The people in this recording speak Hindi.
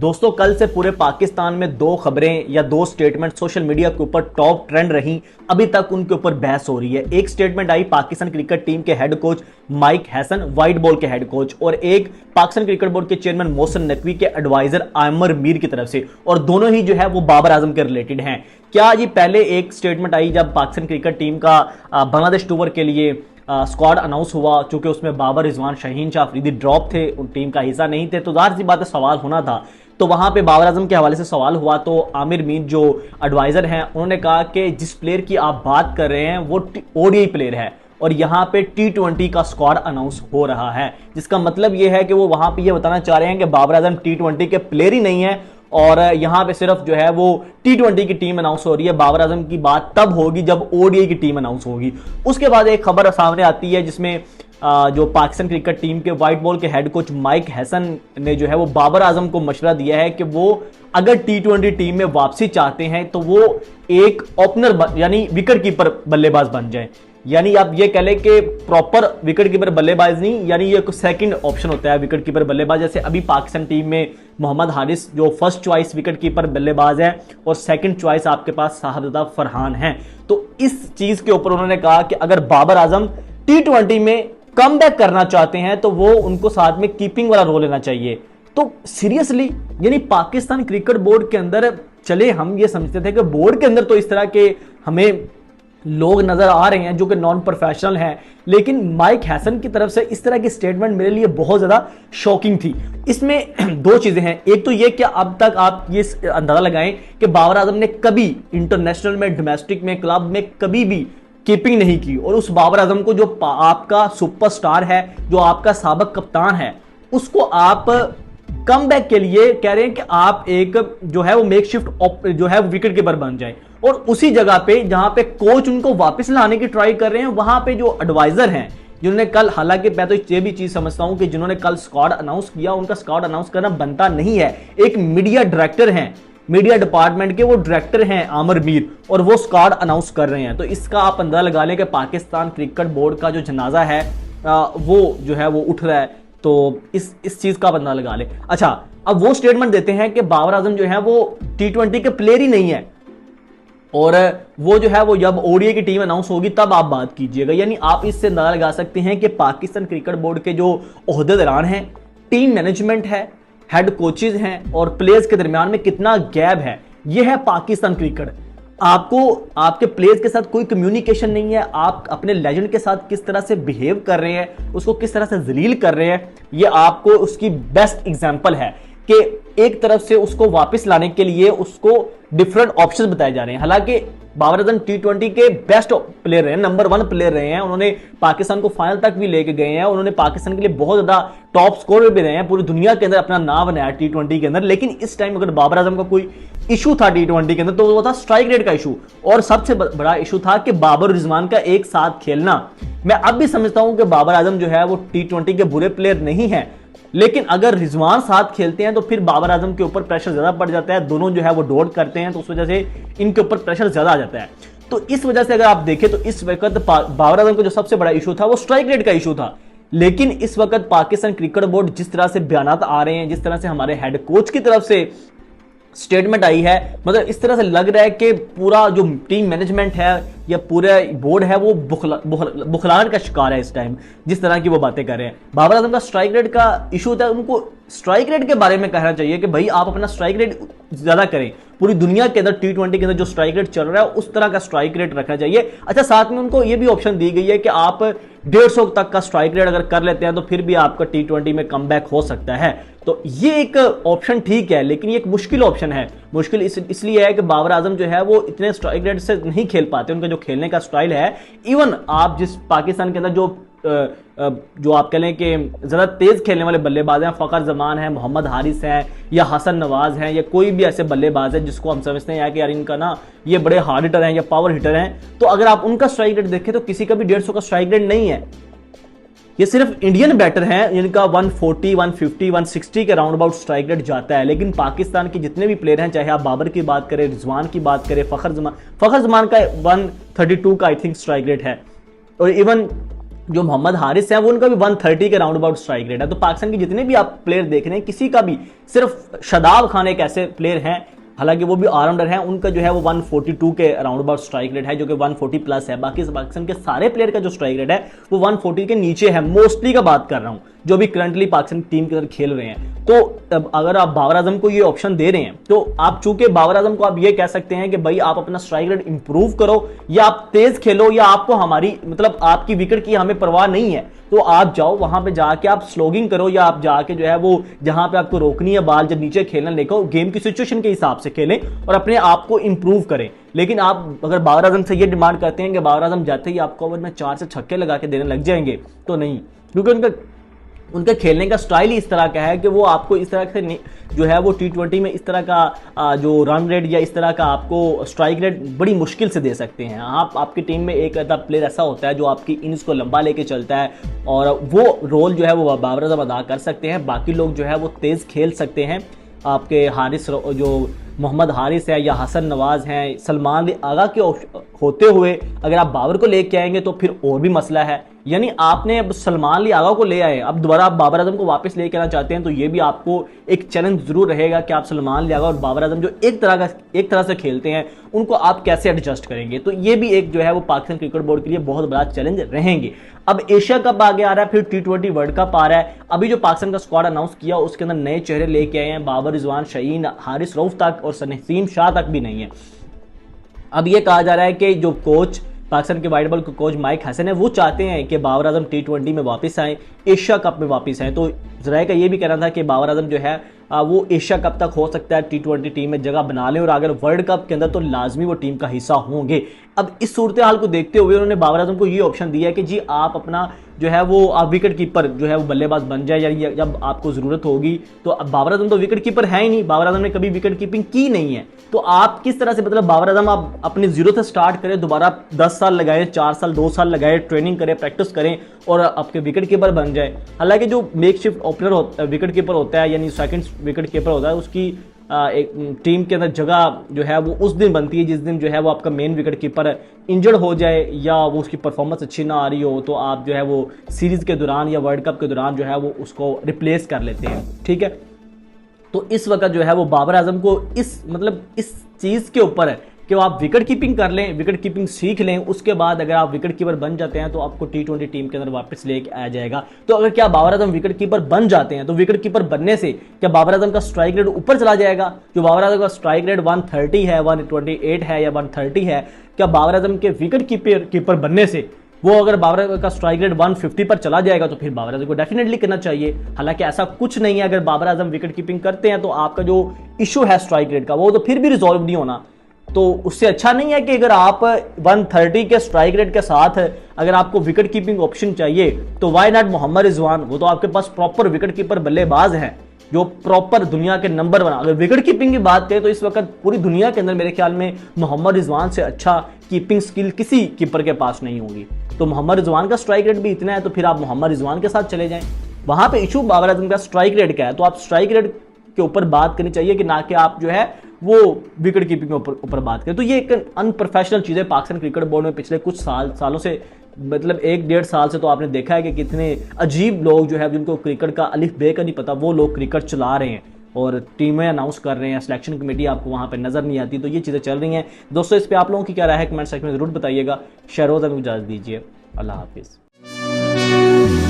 दोस्तों कल से पूरे पाकिस्तान में दो खबरें या दो स्टेटमेंट सोशल मीडिया के ऊपर टॉप ट्रेंड रही। अभी तक उनके ऊपर बहस हो रही है। एक स्टेटमेंट आई पाकिस्तान क्रिकेट टीम के head coach mic Hesson, white ball के हेड कोच, और एक पाकिस्तान क्रिकेट बोर्ड के चेयरमैन मोहसिन नकवी के एडवाइजर आमिर मीर की तरफ से, और दोनों ही जो है वो बाबर आजम के रिलेटेड हैं। क्या जी पहले एक स्टेटमेंट आई जब पाकिस्तान क्रिकेट टीम का बांग्लादेश टूर के लिए स्क्वाड अनाउंस हुआ, चूंकि उसमें बाबर, रिजवान, शाहीन शाह अफरीदी ड्रॉप थे, उन टीम का हिस्सा नहीं थे, तो जाहिर सी बात है सवाल होना था। तो वहां पे बाबर आजम के हवाले से सवाल हुआ तो आमिर मीर जो एडवाइजर हैं उन्होंने कहा कि जिस प्लेयर की आप बात कर रहे हैं वो ओडीआई प्लेयर है और यहाँ पे T20 का स्क्वाड अनाउंस हो रहा है, जिसका मतलब ये है कि वो वहां पे ये बताना चाह रहे हैं कि बाबर आजम T20 के प्लेयर ही नहीं है और यहाँ पे सिर्फ जो है वो T20 की टीम अनाउंस हो रही है। बाबर आजम की बात तब होगी जब ओडीआई की टीम अनाउंस होगी। उसके बाद एक खबर सामने आती है जिसमें जो पाकिस्तान क्रिकेट टीम के व्हाइट बॉल के हेड कोच माइक हैसन ने जो है वो बाबर आजम को मशवरा दिया है कि वो अगर T20 टीम में वापसी चाहते हैं तो वो एक ओपनर यानी विकेट कीपर बल्लेबाज बन जाए। यानी आप ये कह लें कि प्रॉपर विकेट कीपर बल्लेबाज नहीं, यानी ये सेकंड ऑप्शन होता है विकेट कीपर बल्लेबाज। जैसे अभी पाकिस्तान टीम में मोहम्मद हारिस जो फर्स्ट चॉइस विकेट कीपर बल्लेबाज है और सेकंड चॉइस आपके पास साहबजादा फरहान है। तो इस चीज के ऊपर उन्होंने कहा कि अगर बाबर आजम T20 में कम बैक करना चाहते हैं तो वो उनको साथ में कीपिंग वाला रोल लेना चाहिए। तो सीरियसली यानी पाकिस्तान क्रिकेट बोर्ड के अंदर, चले हम ये समझते थे कि बोर्ड के अंदर तो इस तरह के हमें लोग नजर आ रहे हैं जो कि नॉन प्रोफेशनल हैं, लेकिन माइक हैसन की तरफ से इस तरह की स्टेटमेंट मेरे लिए बहुत ज्यादा शॉकिंग थी। इसमें दो चीजें हैं। एक तो ये कि अब तक आप ये अंदाजा लगाएं कि बाबर आजम ने कभी इंटरनेशनल में, डोमेस्टिक में, क्लब में कभी भी कीपिंग नहीं की, और उस बाबर आजम को जो आपका सुपरस्टार है, जो आपका साबिक कप्तान है, उसको आप कम बैक के लिए कह रहे हैं कि आप एक जो है वो मेकशिफ्ट जो है विकेट कीपर बन जाए, और उसी जगह पे जहां पे कोच उनको वापस लाने की ट्राई कर रहे हैं, वहां पे जो एडवाइजर हैं जिन्होंने कल, हालांकि मैं तो ये भी चीज समझता हूं कि जिन्होंने कल स्क्वाड अनाउंस किया उनका स्क्वाड अनाउंस करना बनता नहीं है। एक मीडिया डायरेक्टर हैं, मीडिया डिपार्टमेंट के वो डायरेक्टर हैं आमिर मीर, और वो स्क्वाड अनाउंस कर रहे हैं। तो इसका आप अंदाजा लगा लें कि पाकिस्तान क्रिकेट बोर्ड का जो जनाजा है वो जो है वो उठ रहा है। तो इस चीज का आप अंदाजा लगा लें। अच्छा, अब वो स्टेटमेंट देते हैं कि बाबर आजम जो है वो T20 के प्लेयर ही नहीं है, और वो जो है वो जब ओडीआई की टीम अनाउंस होगी तब आप बात कीजिएगा। यानी आप इससे अंदाजा लगा सकते हैं कि पाकिस्तान क्रिकेट बोर्ड के जो ओहदेदारान हैं, टीम मैनेजमेंट है, हेड कोचेज हैं और प्लेयर्स के दरमियान में कितना गैप है। यह है पाकिस्तान क्रिकेट। आपको आपके प्लेयर्स के साथ कोई कम्युनिकेशन नहीं है, आप अपने लेजेंड के साथ किस तरह से बिहेव कर रहे हैं, उसको किस तरह से जलील कर रहे हैं, ये आपको उसकी बेस्ट एग्जांपल है कि एक तरफ से उसको वापस लाने के लिए उसको डिफरेंट ऑप्शंस बताए जा रहे हैं। हालांकि बाबर आजम T20 के बेस्ट प्लेयर रहे हैं, नंबर 1 प्लेयर रहे हैं, उन्होंने पाकिस्तान को फाइनल तक भी लेके गए हैं, उन्होंने पाकिस्तान के लिए बहुत ज्यादा टॉप स्कोर भी रहे हैं, पूरी दुनिया के अंदर अपना नाम बनाया T20 के अंदर। लेकिन इस टाइम अगर बाबर आजम का कोई इशू था T20 के अंदर तो वो था स्ट्राइक रेट का इशू, और सबसे बड़ा इशू था कि बाबर रिजवान का एक साथ खेलना। मैं अब भी समझता हूं कि बाबर आजम जो है वो T20 के बुरे प्लेयर नहीं है, लेकिन अगर रिजवान साथ खेलते हैं तो फिर बाबर आजम के ऊपर प्रेशर ज्यादा पड़ जाता है। दोनों जो है वो डॉट करते हैं तो उस वजह से इनके ऊपर प्रेशर ज्यादा आ जाता है। तो इस वजह से अगर आप देखें तो इस वक्त बाबर आजम का जो सबसे बड़ा इशू था वो स्ट्राइक रेट का इशू था। लेकिन इस वक्त पाकिस्तान क्रिकेट बोर्ड जिस तरह से बयानात आ रहे हैं, जिस तरह से हमारे हेड कोच की तरफ से स्टेटमेंट आई है, मतलब इस तरह से लग रहा है कि पूरा जो टीम मैनेजमेंट है या पूरा बोर्ड है वो बुखलाहट का शिकार है इस टाइम, जिस तरह की वो बातें कर रहे हैं। बाबर आजम का स्ट्राइक रेट का इशू था, उनको स्ट्राइक रेट के बारे में कहना चाहिए कि भाई आप अपना स्ट्राइक रेट ज्यादा करें। पूरी दुनिया के अंदर T20 के अंदर जो स्ट्राइक रेट चल रहा है उस तरह का स्ट्राइक रेट रखना चाहिए। अच्छा, साथ में उनको ये भी ऑप्शन दी गई है कि आप 150 तक का स्ट्राइक रेट अगर कर लेते हैं तो फिर भी आपका T20 में कमबैक हो सकता है। तो ये एक ऑप्शन ठीक है, लेकिन ये एक मुश्किल ऑप्शन है। मुश्किल इसलिए है कि बाबर आजम जो है वो इतने स्ट्राइक रेट से नहीं खेल पाते, उनका जो खेलने का स्टाइल है। इवन आप जिस पाकिस्तान के अंदर जो आप कह लें कि ज्यादा तेज खेलने वाले बल्लेबाज हैं, फखर जमान है, मोहम्मद हारिस हैं या हसन नवाज हैं, या कोई भी ऐसे बल्लेबाज है जिसको हम समझते हैं कि यार इनका ना ये बड़े हार्ड हिटर हैं या पावर हिटर हैं, तो अगर आप उनका स्ट्राइक रेट देखें तो किसी का भी 150 का स्ट्राइक रेट नहीं है। ये सिर्फ इंडियन बैटर हैं जिनका 140, 150, 160 के राउंड अबाउट स्ट्राइक रेट जाता है। लेकिन पाकिस्तान के जितने भी प्लेयर हैं, चाहे आप बाबर की बात करें, रिजवान की बात करें, फखर जमान का 132 का आई थिंक स्ट्राइक रेट है, और इवन जो मोहम्मद हारिस है वो उनका भी 130 के राउंड अबाउट स्ट्राइक रेट है। तो पाकिस्तान के जितने भी आप प्लेयर देख रहे हैं, किसी का भी, सिर्फ शादाब खान एक ऐसे प्लेयर हैं, हालांकि वो भी ऑलराउंडर हैं, उनका जो है वो 142 के राउंड अबाउट स्ट्राइक रेट है, जो कि 140 प्लस है। बाकी पाकिस्तान के सारे प्लेयर का जो स्ट्राइक रेट है वो 140 के नीचे है, मोस्टली का बात कर रहा हूं, जो भी करंटली पाकिस्तान टीम के अंदर खेल रहे हैं। तो अगर आप बाबर आजम को ये ऑप्शन दे रहे हैं, तो आप चूंकि बाबर आजम को आप ये कह सकते हैं कि भाई आप अपना स्ट्राइक रेट इंप्रूव करो, या आप तेज खेलो, या आपको हमारी मतलब आपकी विकेट की हमें परवाह नहीं है, तो आप जाओ वहां पे जाके आप स्लोगिंग करो, या आप जाके जो है वो जहां पे आपको रोकनी है बाल, जब नीचे खेलना लेको, गेम की सिचुएशन के हिसाब से खेलें और अपने आप को इंप्रूव करें। लेकिन आप अगर बाबर आजम से ये डिमांड करते हैं कि बाबर आजम जाते ही आपको ओवर में 4 से छक्के लगा के देने लग जाएंगे, तो नहीं, क्योंकि उनके खेलने का स्टाइल ही इस तरह का है कि वो आपको इस तरह से जो है वो T20 में इस तरह का जो रन रेट या इस तरह का आपको स्ट्राइक रेट बड़ी मुश्किल से दे सकते हैं। आपकी टीम में एक ऐसा प्लेयर ऐसा होता है जो आपकी इनिंग्स को लंबा लेके चलता है, और वो रोल जो है वो बाबर आजम अदा कर सकते हैं। बाकी लोग जो है वो तेज़ खेल सकते हैं। आपके हारिस, जो मोहम्मद हारिस है या हसन नवाज हैं, सलमान अली आगा के होते हुए अगर आप बाबर को लेके आएंगे तो फिर और भी मसला है। यानी आपने अब सलमान अली आगा को ले आए, अब दोबारा आप बाबर आजम को वापस लेके आना चाहते हैं, तो ये भी आपको एक चैलेंज जरूर रहेगा कि आप सलमान अली आगा और बाबर आजम जो एक तरह से खेलते हैं, उनको आप कैसे एडजस्ट करेंगे। तो ये भी एक जो है वो पाकिस्तान क्रिकेट बोर्ड के लिए बहुत बड़ा चैलेंज रहेंगे। अब एशिया कप आगे आ रहा है, फिर T20 वर्ल्ड कप आ रहा है। अभी जो पाकिस्तान का स्क्वाड अनाउंस किया उसके अंदर नए चेहरे लेके आए हैं, बाबर रिजवान, शहीन, हारिस रऊफ तक और नसीम शाह तक भी नहीं है। अब ये कहा जा रहा है कि जो कोच पाकिस्तान के वाइड बॉल के कोच माइक हसन है, वो चाहते हैं कि बाबर आजम T20 में वापस आए, एशिया कप में वापस आए। तो जराये का ये भी कहना था कि बाबर आजम जो है वो एशिया कप तक हो सकता है T20 टीम में जगह बना लें, और अगर वर्ल्ड कप के अंदर तो लाजमी वो टीम का हिस्सा होंगे। अब इस सूरत हाल को देखते हुए उन्होंने बाबर आजम को ये ऑप्शन दिया है कि जी आप अपना जो है वो आप विकेट कीपर जो है वो बल्लेबाज बन जाए, या जब आपको ज़रूरत होगी। तो अब बाबर आजम तो विकेट कीपर है ही नहीं, बाबर आजम ने कभी विकेट कीपिंग की नहीं है, तो आप किस तरह से, मतलब बाबर आजम आप अपनी जीरो से स्टार्ट करें, दोबारा 10 साल लगाए, 4 साल 2 साल लगाए, ट्रेनिंग करें, प्रैक्टिस करें और आपके विकेट कीपर बन जाए। हालांकि जो मेकशिफ्ट ओपनर विकेट कीपर होता है, यानी सेकंड विकेट कीपर होता है, उसकी एक टीम के अंदर जगह जो है वो उस दिन बनती है जिस दिन जो है वो आपका मेन विकेट कीपर इंजर्ड हो जाए, या वो उसकी परफॉर्मेंस अच्छी ना आ रही हो, तो आप जो है वो सीरीज़ के दौरान या वर्ल्ड कप के दौरान जो है वो उसको रिप्लेस कर लेते हैं। ठीक है, तो इस वक्त जो है वो बाबर आजम को इस चीज़ के ऊपर है कि आप विकेट कीपिंग कर लें, विकेट कीपिंग सीख लें, उसके बाद अगर आप विकेट कीपर बन जाते हैं तो आपको T20 टीम के अंदर वापस लेके आया जाएगा। तो अगर क्या बाबर आजम विकेट कीपर बन जाते हैं, तो विकेट कीपर बनने से क्या बाबर आजम का स्ट्राइक रेट ऊपर चला जाएगा? जो बाबर आजम का स्ट्राइक रेट 130 है, 128 है या 130 है, क्या बाबर आजम के विकेट कीपर बनने से वो अगर बाबर आजम का स्ट्राइक रेट 150 पर चला जाएगा, तो फिर बाबर आजम को डेफिनेटली करना चाहिए। हालांकि ऐसा कुछ नहीं है, अगर बाबर आजम विकेट कीपिंग करते हैं तो आपका जो इशू है स्ट्राइक रेट का वो तो फिर भी रिजॉल्व नहीं होना। तो उससे अच्छा नहीं है कि अगर आप 130 के स्ट्राइक रेट के साथ अगर आपको विकेट कीपिंग ऑप्शन चाहिए, तो वाई नॉट मोहम्मद रिजवान, वो तो आपके पास प्रॉपर विकेट कीपर बल्लेबाज हैं जो प्रॉपर दुनिया के नंबर 1। अगर विकेट कीपिंग की बात करें तो इस वक्त पूरी दुनिया के अंदर मेरे ख्याल में मोहम्मद रिजवान से अच्छा कीपिंग स्किल किसी कीपर के पास नहीं होगी। तो मोहम्मद रिजवान का स्ट्राइक रेट भी इतना है, तो फिर आप मोहम्मद रिजवान के साथ चले जाएं। वहां पे इशू बाबर आजम का स्ट्राइक रेट का है, तो आप स्ट्राइक रेट के ऊपर बात करनी चाहिए कि ना कि आप जो है वो विकेट कीपिंग के ऊपर बात करें। तो ये एक अनप्रोफेशनल चीज़ है पाकिस्तान क्रिकेट बोर्ड में पिछले कुछ सालों से, मतलब 1-1.5 साल से तो आपने देखा है कि कितने अजीब लोग जो है जिनको क्रिकेट का अलिफ बे का नहीं पता, वो लोग क्रिकेट चला रहे हैं और टीमें अनाउंस कर रहे हैं, सिलेक्शन कमेटी आपको वहाँ पे नज़र नहीं आती। तो ये चीज़ें चल रही हैं। दोस्तों, इस पर आप लोगों की क्या राय है कमेंट सेक्शन में ज़रूर बताइएगा। शहरोज़ में इजाज़त दीजिए। अल्लाह हाफिज़।